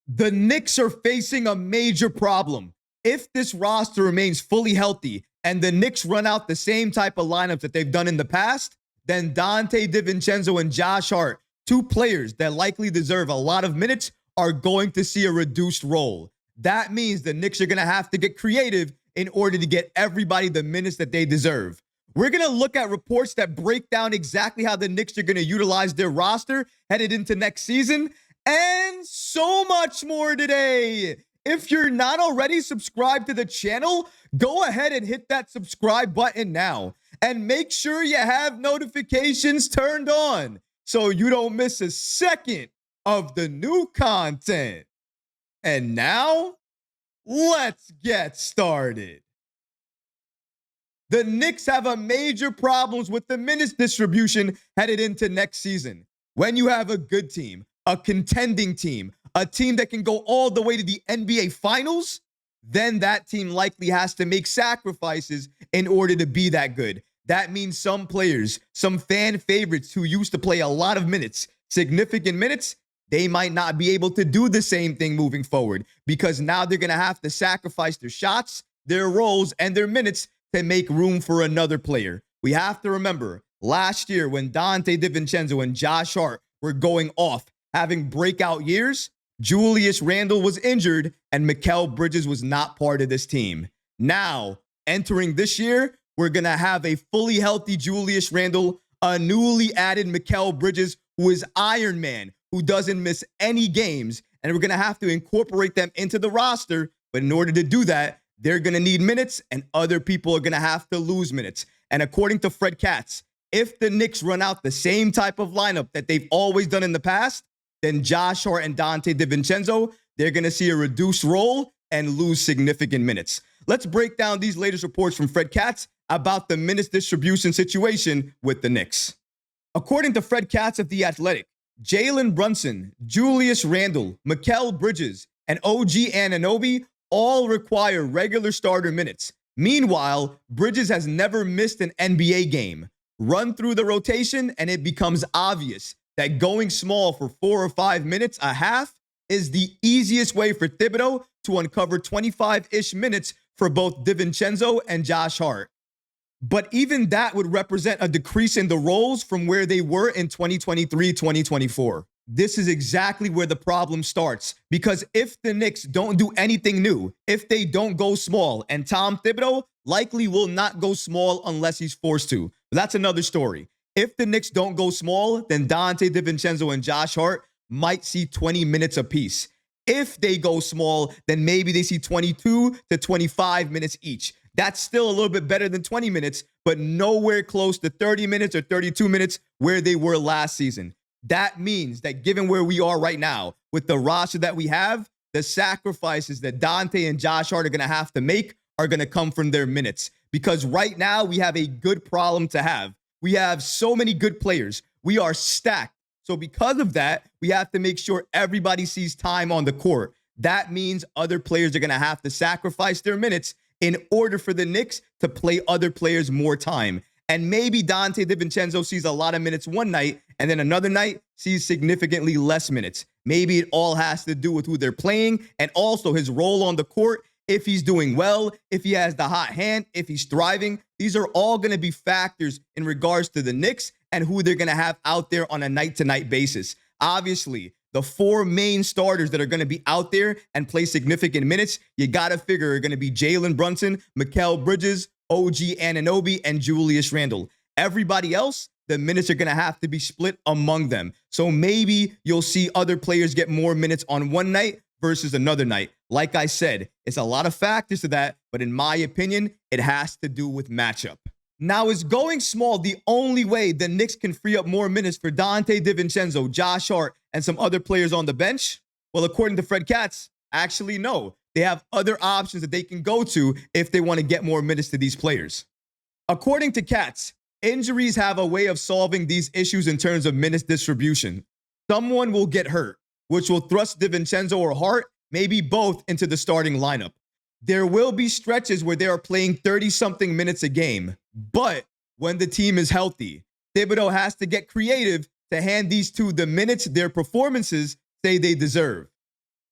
The Knicks are facing a major problem. If this roster remains fully healthy and the Knicks run out the same type of lineups that they've done in the past, then Donte DiVincenzo and Josh Hart, two players that likely deserve a lot of minutes, are going to see a reduced role. That means the Knicks are going to have to get creative in order to get everybody the minutes that they deserve. We're going to look at reports that break down exactly how the Knicks are going to utilize their roster headed into next season, and so much more today. If you're not already subscribed to the channel, go ahead and hit that subscribe button now. And make sure you have notifications turned on so you don't miss a second of the new content. And now, let's get started. The Knicks have a major problems with the minutes distribution headed into next season. When you have a good team, a contending team, a team that can go all the way to the NBA Finals, then that team likely has to make sacrifices in order to be that good. That means some players, some fan favorites who used to play a lot of minutes, significant minutes, they might not be able to do the same thing moving forward because now they're going to have to sacrifice their shots, their roles, and their minutes to make room for another player. We have to remember, last year when Donte DiVincenzo and Josh Hart were going off, having breakout years, Julius Randle was injured and Mikal Bridges was not part of this team. Now, entering this year, we're going to have a fully healthy Julius Randle, a newly added Mikal Bridges, who is Iron Man, who doesn't miss any games, and we're going to have to incorporate them into the roster. But in order to do that, they're going to need minutes, and other people are going to have to lose minutes. And according to Fred Katz, if the Knicks run out the same type of lineup that they've always done in the past, then Josh Hart and Donte DiVincenzo, they're going to see a reduced role and lose significant minutes. Let's break down these latest reports from Fred Katz about the minutes distribution situation with the Knicks. According to Fred Katz of The Athletic, Jalen Brunson, Julius Randle, Mikal Bridges, and OG Anunoby all require regular starter minutes. Meanwhile, Bridges has never missed an NBA game. Run through the rotation and it becomes obvious that going small for 4 or 5 minutes a half is the easiest way for Thibodeau to uncover 25-ish minutes for both DiVincenzo and Josh Hart. But even that would represent a decrease in the roles from where they were in 2023-2024. This is exactly where the problem starts, because if the Knicks don't do anything new, if they don't go small, and Tom Thibodeau likely will not go small unless he's forced to. But that's another story. If the Knicks don't go small, then Donte DiVincenzo and Josh Hart might see 20 minutes apiece. If they go small, then maybe they see 22 to 25 minutes each. That's still a little bit better than 20 minutes, but nowhere close to 30 minutes or 32 minutes where they were last season. That means that given where we are right now, with the roster that we have, the sacrifices that Donte and Josh Hart are going to have to make are going to come from their minutes. Because right now, we have a good problem to have. We have so many good players. We are stacked. So because of that, we have to make sure everybody sees time on the court. That means other players are going to have to sacrifice their minutes in order for the Knicks to play other players more time. And maybe Donte DiVincenzo sees a lot of minutes one night, and then another night sees significantly less minutes. Maybe it all has to do with who they're playing and also his role on the court. If he's doing well, if he has the hot hand, if he's thriving, these are all going to be factors in regards to the Knicks and who they're going to have out there on a night-to-night basis. Obviously, the 4 main starters that are going to be out there and play significant minutes, you got to figure are going to be Jalen Brunson, Mikal Bridges, OG Anunoby, and Julius Randle. Everybody else, the minutes are going to have to be split among them. So maybe you'll see other players get more minutes on one night versus another night. Like I said, it's a lot of factors to that, but in my opinion, it has to do with matchup. Now, is going small the only way the Knicks can free up more minutes for Donte DiVincenzo, Josh Hart, and some other players on the bench? Well, according to Fred Katz, actually no. They have other options that they can go to if they want to get more minutes to these players. According to Katz, injuries have a way of solving these issues in terms of minutes distribution. Someone will get hurt, which will thrust DiVincenzo or Hart, maybe both, into the starting lineup. There will be stretches where they are playing 30-something minutes a game. But when the team is healthy, Thibodeau has to get creative to hand these two the minutes their performances say they deserve.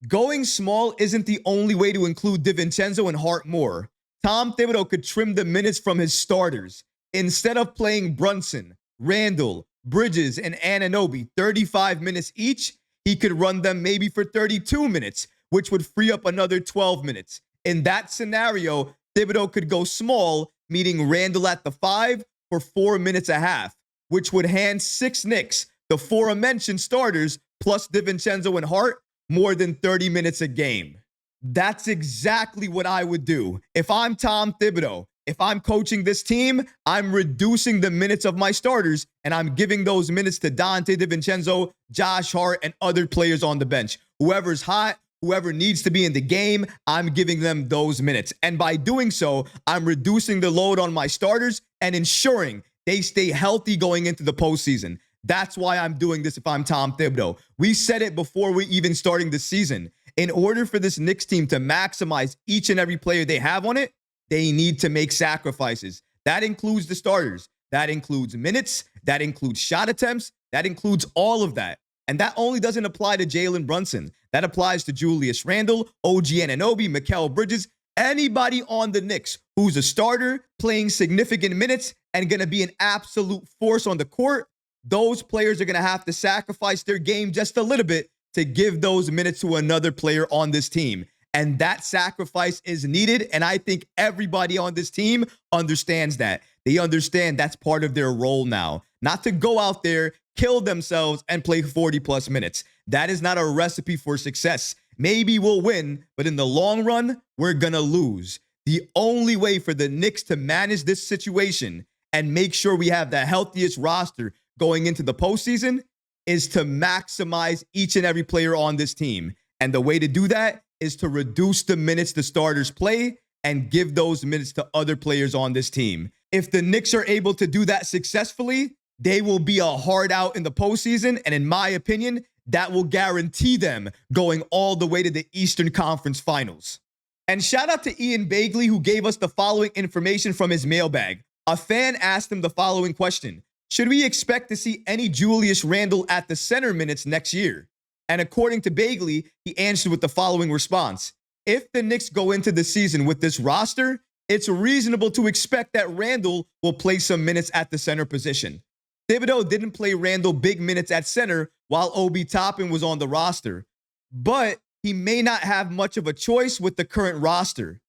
Going small isn't the only way to include DiVincenzo and Hart more. Tom Thibodeau could trim the minutes from his starters. Instead of playing Brunson, Randle, Bridges, and Anunoby 35 minutes each, he could run them maybe for 32 minutes, which would free up another 12 minutes. In that scenario, Thibodeau could go small, meaning Randle at the 5 for 4 minutes a half, which would hand 6 Knicks, the aforementioned starters, plus DiVincenzo and Hart, more than 30 minutes a game. That's exactly what I would do. If I'm Tom Thibodeau, if I'm coaching this team, I'm reducing the minutes of my starters, and I'm giving those minutes to Donte, DiVincenzo, Josh Hart, and other players on the bench. Whoever's hot, whoever needs to be in the game, I'm giving them those minutes. And by doing so, I'm reducing the load on my starters and ensuring they stay healthy going into the postseason. That's why I'm doing this if I'm Tom Thibodeau. We said it before we even starting the season. In order for this Knicks team to maximize each and every player they have on it, they need to make sacrifices. That includes the starters. That includes minutes. That includes shot attempts. That includes all of that. And that only doesn't apply to Jalen Brunson. That applies to Julius Randle, OG Anunoby, Mikal Bridges, anybody on the Knicks who's a starter, playing significant minutes, and going to be an absolute force on the court. Those players are going to have to sacrifice their game just a little bit to give those minutes to another player on this team. And that sacrifice is needed. And I think everybody on this team understands that. They understand that's part of their role now. Not to go out there, kill themselves, and play 40-plus minutes. That is not a recipe for success. Maybe we'll win, but in the long run, we're going to lose. The only way for the Knicks to manage this situation and make sure we have the healthiest roster going into the postseason is to maximize each and every player on this team. And the way to do that is to reduce the minutes the starters play and give those minutes to other players on this team. If the Knicks are able to do that successfully, they will be a hard out in the postseason. And in my opinion, that will guarantee them going all the way to the Eastern Conference Finals. And shout out to Ian Bagley, who gave us the following information from his mailbag. A fan asked him the following question: should we expect to see any Julius Randle at the center minutes next year? And according to Bagley, he answered with the following response: if the Knicks go into the season with this roster, it's reasonable to expect that Randle will play some minutes at the center position. Thibodeau didn't play Randle big minutes at center while Obi Toppin was on the roster, but he may not have much of a choice with the current roster.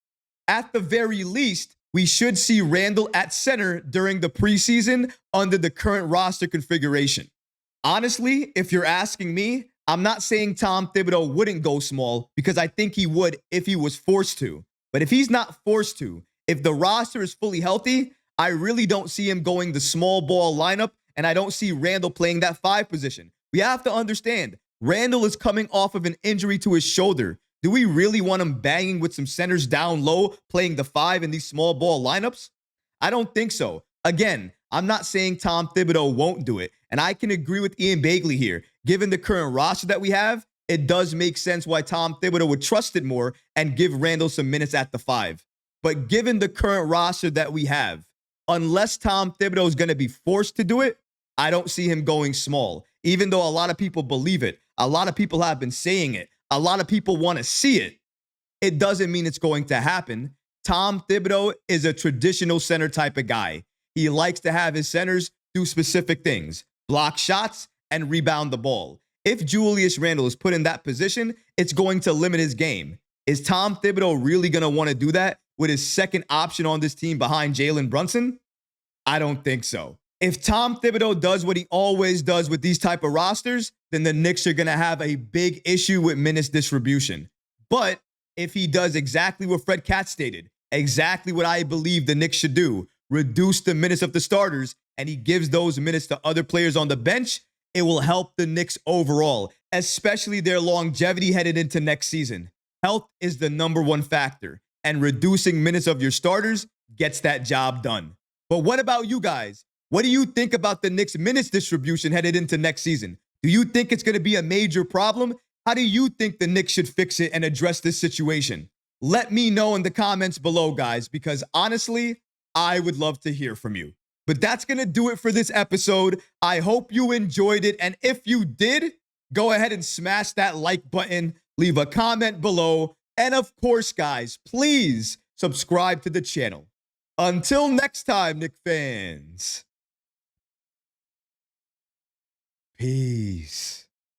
At the very least, we should see Randle at center during the preseason under the current roster configuration. Honestly, if you're asking me, I'm not saying Tom Thibodeau wouldn't go small, because I think he would if he was forced to. But if he's not forced to, if the roster is fully healthy, I really don't see him going the small ball lineup, and I don't see Randle playing that 5 position. We have to understand, Randle is coming off of an injury to his shoulder. Do we really want him banging with some centers down low, playing the 5 in these small ball lineups? I don't think so. Again, I'm not saying Tom Thibodeau won't do it. And I can agree with Ian Bagley here. Given the current roster that we have, it does make sense why Tom Thibodeau would trust it more and give Randle some minutes at the 5. But given the current roster that we have, unless Tom Thibodeau is going to be forced to do it, I don't see him going small. Even though a lot of people believe it, a lot of people have been saying it, a lot of people want to see it, it doesn't mean it's going to happen. Tom Thibodeau is a traditional center type of guy. He likes to have his centers do specific things: block shots and rebound the ball. If Julius Randle is put in that position, it's going to limit his game. Is Tom Thibodeau really going to want to do that with his second option on this team behind Jalen Brunson? I don't think so. If Tom Thibodeau does what he always does with these type of rosters, then the Knicks are going to have a big issue with minutes distribution. But if he does exactly what Fred Katz stated, exactly what I believe the Knicks should do, reduce the minutes of the starters, and he gives those minutes to other players on the bench, it will help the Knicks overall, especially their longevity headed into next season. Health is the #1 factor, and reducing minutes of your starters gets that job done. But what about you guys? What do you think about the Knicks' minutes distribution headed into next season? Do you think it's going to be a major problem? How do you think the Knicks should fix it and address this situation? Let me know in the comments below, guys, because honestly, I would love to hear from you. But that's going to do it for this episode. I hope you enjoyed it. And if you did, go ahead and smash that like button. leave a comment below. And of course, guys, please subscribe to the channel. Until next time, Knick fans. Peace.